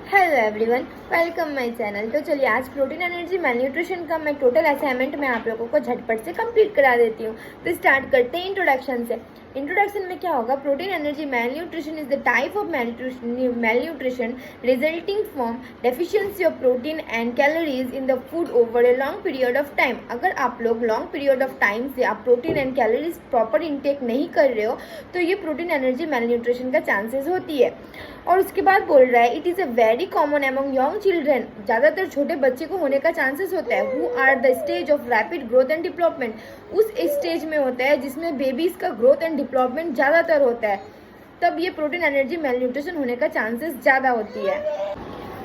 Hello everyone, welcome my channel. तो चलिए आज प्रोटीन एनर्जी मेल न्यूट्रिशन का मैं टोटल असाइनमेंट में आप लोगों को झटपट से कंप्लीट करा देती हूँ। तो स्टार्ट करते हैं इंट्रोडक्शन से। इंट्रोडक्शन में क्या होगा, protein energy mail nutrition is the type of male nutrition resulting from deficiency of protein and calories in the food over a long period of time. अगर आप लोग लॉन्ग पीरियड ऑफ टाइम से आप protein and calories proper intake नहीं कर रहे हो तो ये प्रोटीन एनर्जी मेल न्यूट्रिशन का चांसेस होती है। और उसके बाद बोल रहा है it is a very common among young children, ज़्यादातर छोटे बच्चे को होने का चांसेस होता है। Who are the stage of rapid growth and development, उस स्टेज में होता है जिसमें बेबीज़ का ग्रोथ एंड डेवलपमेंट ज़्यादातर होता है, तब ये प्रोटीन एनर्जी मेल न्यूट्रिशन होने का चांसेस ज़्यादा होती है।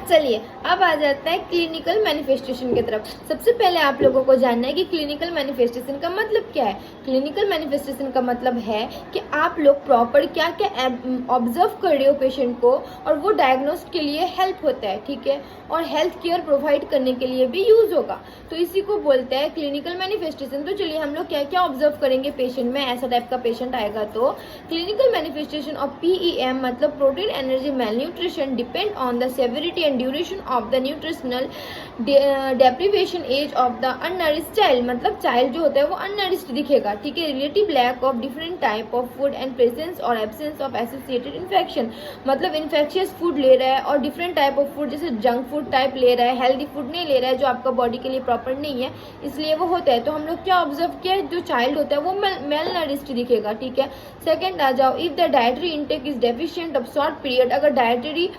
चलिए अब आ जाता है क्लिनिकल मैनिफेस्टेशन की तरफ। सबसे पहले आप लोगों को जानना है कि क्लिनिकल मैनिफेस्टेशन का मतलब क्या है। क्लिनिकल मैनिफेस्टेशन का मतलब है कि आप लोग प्रॉपर क्या क्या ऑब्जर्व कर रहे हो पेशेंट को, और वो डायग्नोस्ट के लिए हेल्प होता है, ठीक है, और हेल्थ केयर प्रोवाइड करने के लिए भी यूज होगा। तो इसी को बोलते हैं क्लिनिकल मैनिफेस्टेशन। तो चलिए हम लोग क्या क्या ऑब्जर्व करेंगे पेशेंट में, ऐसा टाइप का पेशेंट आएगा तो क्लिनिकल मैनिफेस्टेशन ऑफ PEM मतलब protein energy malnutrition depend on the severity and duration of the nutritional deprivation age of the unnourished child. मतलब चाइल्ड जो होता है वो अननरिश्ड दिखेगा, ठीक है। Relative lack of different type of food and presence और एब्सेंस ऑफ एसोसिएटेड इन्फेक्शन, मतलब इन्फेक्शियस फूड ले रहा है और डिफरेंट टाइप ऑफ फूड जैसे जंक फूड टाइप ले रहा है, हेल्दी फूड नहीं ले रहा है जो आपका बॉडी के लिए प्रॉपर नहीं है, इसलिए वो होता है। तो हम लोग क्या ऑब्जर्व किया, जो चाइल्ड होता है वो मेल नरिश्ड दिखेगा, ठीक है। सेकेंड आ जाओ, if the dietary intake is deficient of short period, अगर डाइटरी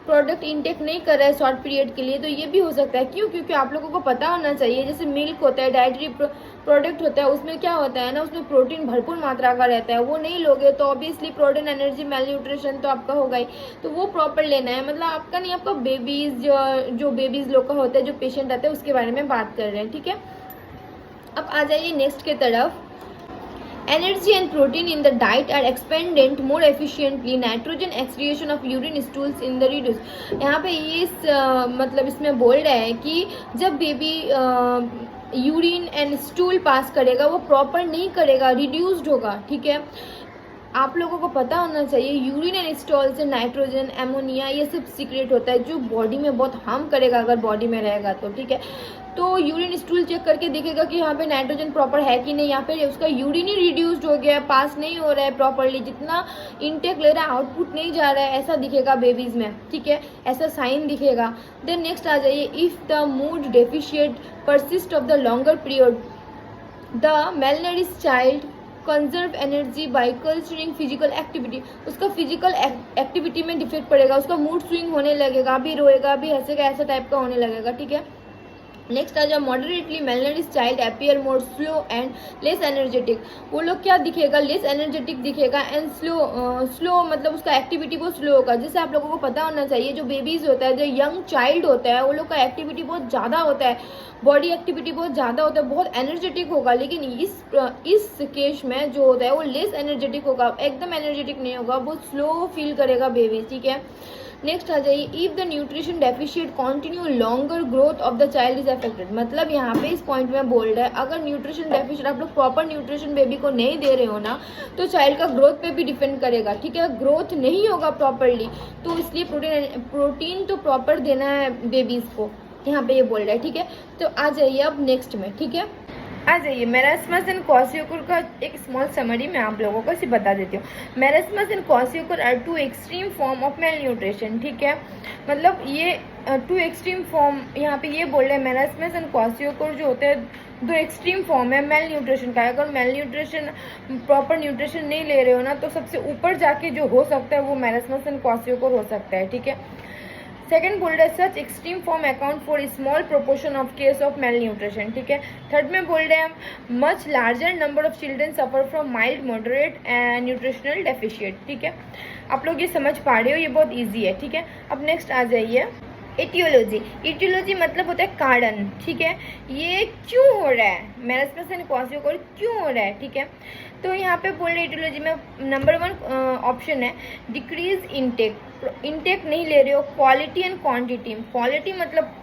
प्रोडक्ट इंटेक नहीं कर रहा है शॉर्ट पीरियड के लिए तो ये भी हो सकता है। क्यों? क्योंकि आप लोगों को पता होना चाहिए, जैसे मिल्क होता है, डाइटरी प्रोडक्ट होता है, उसमें क्या होता है ना, उसमें प्रोटीन भरपूर मात्रा का रहता है, वो नहीं लोगे तो obviously protein energy mail nutrition तो आपका होगा ही। तो वो प्रॉपर लेना है, मतलब आपका नहीं, आपका बेबीज जो बेबीज लोग का होता है, जो पेशेंट आते हैं उसके बारे में बात कर रहे हैं, ठीक है। अब आ जाइए नेक्स्ट की तरफ। Energy and protein in the diet are expended more efficiently. Nitrogen excretion of urine stools in the reduce. यहाँ पे ये मतलब इसमें बोल रहा है कि जब baby urine and stool pass करेगा वो प्रॉपर नहीं करेगा, रिड्यूस्ड होगा, ठीक है। आप लोगों को पता होना चाहिए यूरिन एंड स्टॉल से नाइट्रोजन, एमोनिया ये सब सीक्रेट होता है जो बॉडी में बहुत हार्म करेगा अगर बॉडी में रहेगा तो, ठीक है। तो यूरिन स्टूल चेक करके देखेगा कि यहाँ पे नाइट्रोजन प्रॉपर है कि नहीं, यहाँ पे उसका यूरिन ही रिड्यूस्ड हो गया है, पास नहीं हो रहा है प्रॉपरली, जितना इनटेक ले रहा है आउटपुट नहीं जा रहा है, ऐसा दिखेगा बेबीज में, ठीक है, ऐसा साइन दिखेगा। देन नेक्स्ट आ जाइए, if the mood deficit persist of the longer period the malnourished child conserve energy by culturing physical activity, उसका फिजिकल एक्टिविटी में डिफेक्ट पड़ेगा, उसका मूड स्विंग होने लगेगा, भी रोएगा भी हंसेगा, ऐसा टाइप का होने लगेगा, ठीक है। नेक्स्ट आ जाओ, moderately malnourished child appear more slow and less energetic, वो लोग क्या दिखेगा, लेस एनर्जेटिक दिखेगा एंड स्लो मतलब उसका एक्टिविटी बहुत स्लो होगा। जैसे आप लोगों को पता होना चाहिए जो बेबीज होता है, जो यंग चाइल्ड होता है, वो लोग का एक्टिविटी बहुत ज़्यादा होता है, बॉडी एक्टिविटी बहुत ज़्यादा होता है, बहुत एनर्जेटिक होगा, लेकिन इस केस में जो होता है वो लेस एनर्जेटिक होगा, एकदम एनर्जेटिक नहीं होगा, बहुत स्लो फील करेगा बेबी, ठीक है। नेक्स्ट आ जाइए, if the nutrition deficit continue longer growth of the child is affected, मतलब यहाँ पे इस पॉइंट में बोल रहा है अगर न्यूट्रिशन डेफिशिएट, आप लोग प्रॉपर न्यूट्रिशन बेबी को नहीं दे रहे हो ना तो चाइल्ड का ग्रोथ पे भी डिपेंड करेगा, ठीक है, ग्रोथ नहीं होगा प्रॉपरली, तो इसलिए प्रोटीन तो प्रॉपर देना है बेबीज को, यहाँ पे ये बोल रहा है, ठीक है। तो आ जाइए अब नेक्स्ट में, ठीक है, आ जाइए मेरास्मस एंड क्वाशियोकोर का एक स्मॉल समरी मैं आप लोगों को इसे बता देती हूँ। Marasmus and kwashiorkor are two extreme form of malnutrition, ठीक है, मतलब ये टू एक्सट्रीम फॉर्म यहाँ पे ये बोल रहे हैं, मेरास्मस एंड क्वाशियोकोर जो होते हैं दो एक्सट्रीम फॉर्म है मेल न्यूट्रिशन का। अगर मेल न्यूट्रिशन प्रॉपर न्यूट्रिशन नहीं ले रहे हो ना तो सबसे ऊपर जाके जो हो सकता है वो मेरास्मस एंड क्वाशियोकोर हो सकता है, ठीक है। सेकेंड बोल रहे हैं सच extreme form account for small proportion of case of malnutrition, ठीक है। थर्ड में बोल रहे हैं much larger number of children suffer from mild moderate and nutritional deficit, ठीक है। आप लोग ये समझ पा रहे हो, ये बहुत ईजी है, ठीक है। अब नेक्स्ट आ जाइए एटियोलॉजी। एटियोलॉजी मतलब होता है कारण, ठीक है, ये क्यों हो रहा है, मेरास्मस एंड क्वाशियोकोर क्यों हो रहा है, ठीक है। तो यहाँ पे बोल रहे एटियोलॉजी में नंबर 1 ऑप्शन है डिक्रीज इनटेक, इनटेक नहीं ले रहे हो, क्वालिटी एंड क्वांटिटी, क्वालिटी मतलब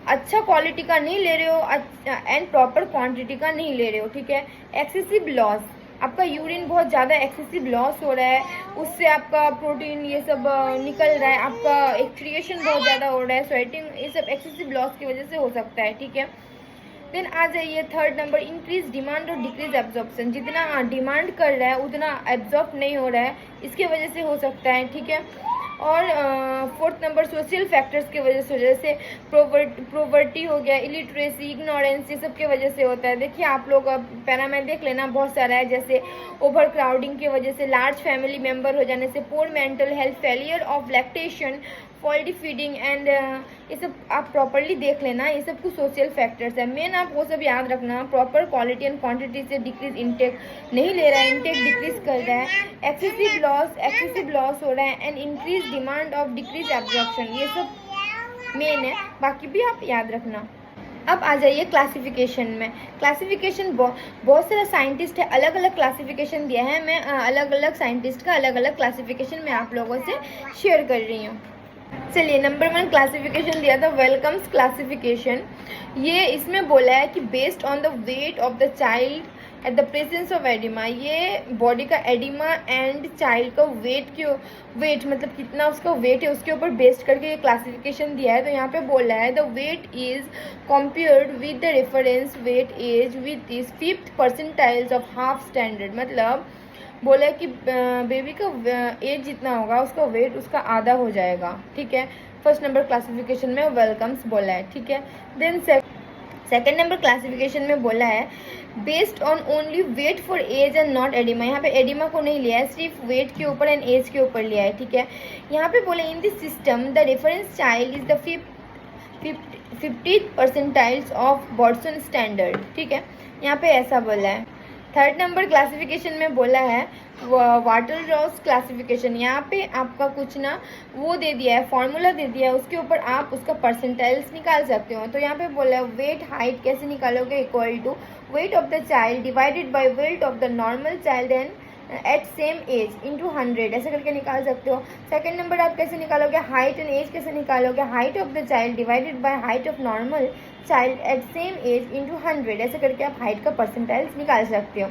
अच्छा क्वालिटी का नहीं ले रहे हो एंड प्रॉपर क्वांटिटी का नहीं ले रहे हो, ठीक है। एक्सेसिव लॉस, आपका यूरिन बहुत ज़्यादा एक्सेसिव लॉस हो रहा है, उससे आपका प्रोटीन ये सब निकल रहा है, आपका एक्सक्रिएशन बहुत ज़्यादा हो रहा है, स्वेटिंग, ये सब एक्सेसिव लॉस की वजह से हो सकता है, ठीक है। देन आ जाइए थर्ड नंबर, इंक्रीज डिमांड और डिक्रीज एब्जॉर्प्शन। जितना डिमांड कर रहा है उतना एब्जॉर्ब नहीं हो रहा है, इसके वजह से हो सकता है, ठीक है। और फोर्थ नंबर सोशल फैक्टर्स की वजह से, जैसे प्रोवर्टी हो गया, इलिटरेसी, इग्नोरेंस, ये सब की वजह से होता है। देखिए आप लोग पैरा में देख लेना, बहुत सारा है, जैसे ओवर क्राउडिंग की वजह से, लार्ज फैमिली मेंबर हो जाने से, poor mental health, failure of lactation, faulty feeding and ये सब आप प्रॉपरली देख लेना, ये सब कुछ सोशल फैक्टर्स है। मेन आप वो सब याद रखना, प्रॉपर क्वालिटी एंड क्वांटिटी से डिक्रीज इंटेक नहीं ले रहा है, इंटेक डिक्रीज कर रहा है, एक्सेसिव लॉस हो रहा है and increase demand of decrease absorption, ये सब मेन है, बाकी भी आप याद रखना। अब आ जाइए क्लासिफिकेशन में। क्लासिफिकेशन बहुत सारा साइंटिस्ट है, अलग अलग क्लासिफिकेशन दिया है। मैं अलग अलग साइंटिस्ट का अलग अलग क्लासिफिकेशन मैं आप लोगों से शेयर कर रही हूँ। चलिए, नंबर 1 क्लासिफिकेशन दिया था वेलकम्स क्लासिफिकेशन। ये इसमें बोला है कि based on the wait of the child at the presence of oedema, ये बॉडी का एडिमा एंड चाइल्ड का वेट मतलब कितना उसका वेट है उसके ऊपर बेस्ड करके ये क्लासिफिकेशन दिया है। तो यहाँ पे बोला है the weight is compared with the reference weight as with is 5th percentiles of half standard. मतलब बोला है कि बेबी का एज जितना होगा उसका वेट उसका आधा हो जाएगा, ठीक है। फर्स्ट नंबर क्लासिफिकेशन में वेलकम्स बोला है, ठीक है। देन सेकेंड नंबर क्लासिफिकेशन में बोला है based on only weight for age and not oedema. यहाँ पे एडिमा को नहीं लिया है, सिर्फ वेट के ऊपर एंड एज के ऊपर लिया है, ठीक है। यहाँ पे बोला in this system the reference child is the 50th percentiles of Boston standard, ठीक है। यहाँ पे ऐसा बोला है। थर्ड नंबर क्लासिफिकेशन में बोला है वाटर रॉस क्लासिफिकेशन। यहाँ पे आपका कुछ ना वो दे दिया है, फॉर्मूला दे दिया है, उसके ऊपर आप उसका परसेंटाइल्स निकाल सकते हो। तो यहाँ पे बोला है वेट हाइट कैसे निकालोगे, equal to weight of the child divided by weight of the normal child and at same age into 100, ऐसे करके निकाल सकते हो। सेकंड नंबर आप कैसे निकालोगे, हाइट एंड एज कैसे निकालोगे, height of the child divided by height of normal child at same age into 100, ऐसे करके आप हाइट का परसेंटाइल्स निकाल सकते हो।